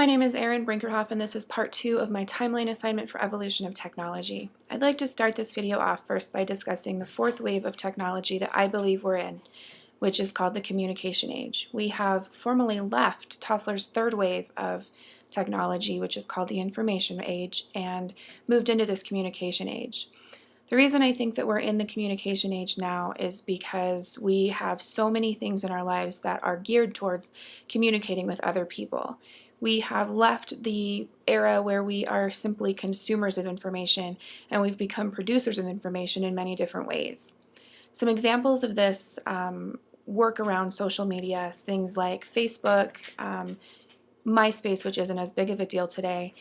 My name is Erin Brinkerhoff, and this is part 2 of my timeline assignment for evolution of technology. I'd like to start this video off first by discussing the fourth wave of technology that I believe we're in, which is called the communication age. We have formally left Toffler's third wave of technology, which is called the information age, and moved into this communication age. The reason I think that we're in the communication age now is because we have so many things in our lives that are geared towards communicating with other people. We have left the era where we are simply consumers of information and we've become producers of information in many different ways. Some examples of this work around social media, things like Facebook, MySpace, which isn't as big of a deal today,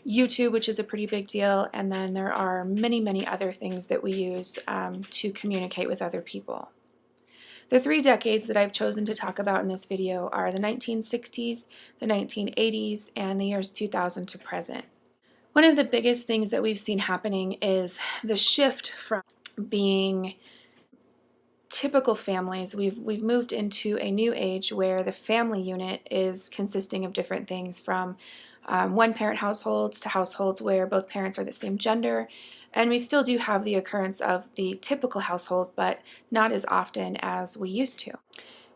YouTube, which is a pretty big deal, and then there are many, many other things that we use to communicate with other people. The three decades that I've chosen to talk about in this video are the 1960s, the 1980s, and the years 2000 to present. One of the biggest things that we've seen happening is the shift from being typical families. We've moved into a new age where the family unit is consisting of different things, from one-parent households to households where both parents are the same gender, and we still do have the occurrence of the typical household, but not as often as we used to.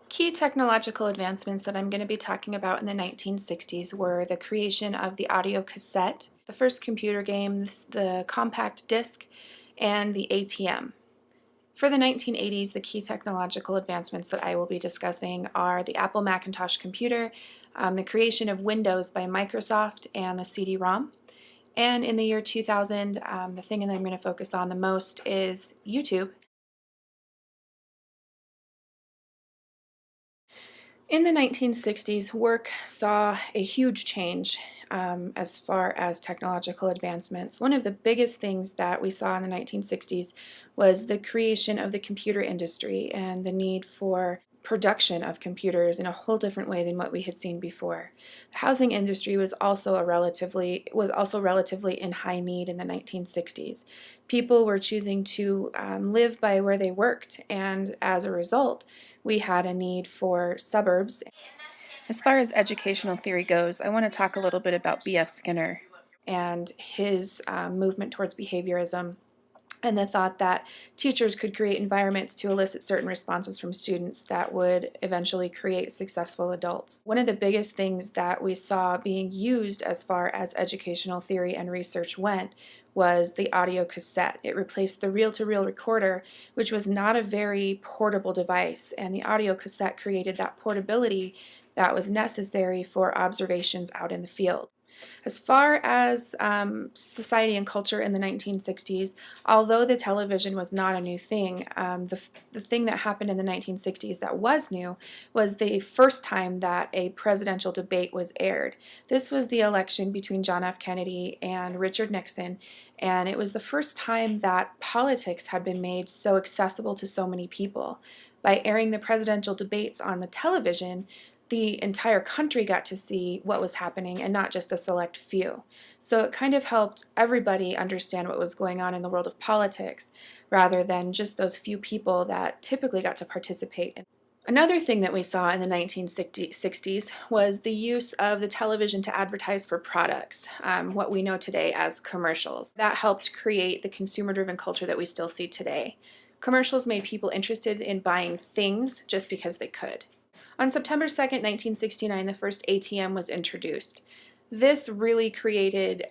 Key technological advancements that I'm going to be talking about in the 1960s were the creation of the audio cassette, the first computer games, the compact disc, and the ATM. For the 1980s, the key technological advancements that I will be discussing are the Apple Macintosh computer, the creation of Windows by Microsoft, and the CD-ROM. And in the year 2000, the thing that I'm going to focus on the most is YouTube. In the 1960s, work saw a huge change as far as technological advancements. One of the biggest things that we saw in the 1960s was the creation of the computer industry and the need for production of computers in a whole different way than what we had seen before. The housing industry was also relatively in high need in the 1960s. People were choosing to live by where they worked, and as a result, we had a need for suburbs. As far as educational theory goes, I want to talk a little bit about B.F. Skinner and his movement towards behaviorism, and the thought that teachers could create environments to elicit certain responses from students that would eventually create successful adults. One of the biggest things that we saw being used as far as educational theory and research went was the audio cassette. It replaced the reel-to-reel recorder, which was not a very portable device, and the audio cassette created that portability that was necessary for observations out in the field. As far as society and culture in the 1960s, although the television was not a new thing, the thing that happened in the 1960s that was new was the first time that a presidential debate was aired. This was the election between John F. Kennedy and Richard Nixon, and it was the first time that politics had been made so accessible to so many people. By airing the presidential debates on the television, the entire country got to see what was happening and not just a select few. So it kind of helped everybody understand what was going on in the world of politics rather than just those few people that typically got to participate. Another thing that we saw in the 1960s was the use of the television to advertise for products, what we know today as commercials. That helped create the consumer-driven culture that we still see today. Commercials made people interested in buying things just because they could. On September 2nd, 1969, the first ATM was introduced. This really created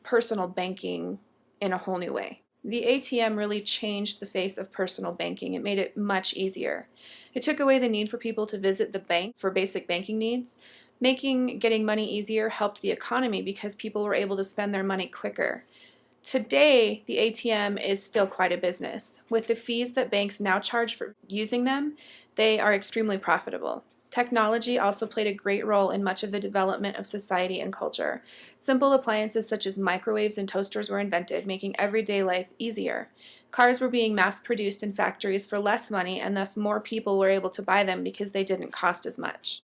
personal banking in a whole new way. The ATM really changed the face of personal banking. It made it much easier. It took away the need for people to visit the bank for basic banking needs. Making getting money easier helped the economy because people were able to spend their money quicker. Today, the ATM is still quite a business. With the fees that banks now charge for using them, they are extremely profitable. Technology also played a great role in much of the development of society and culture. Simple appliances such as microwaves and toasters were invented, making everyday life easier. Cars were being mass-produced in factories for less money, and thus more people were able to buy them because they didn't cost as much.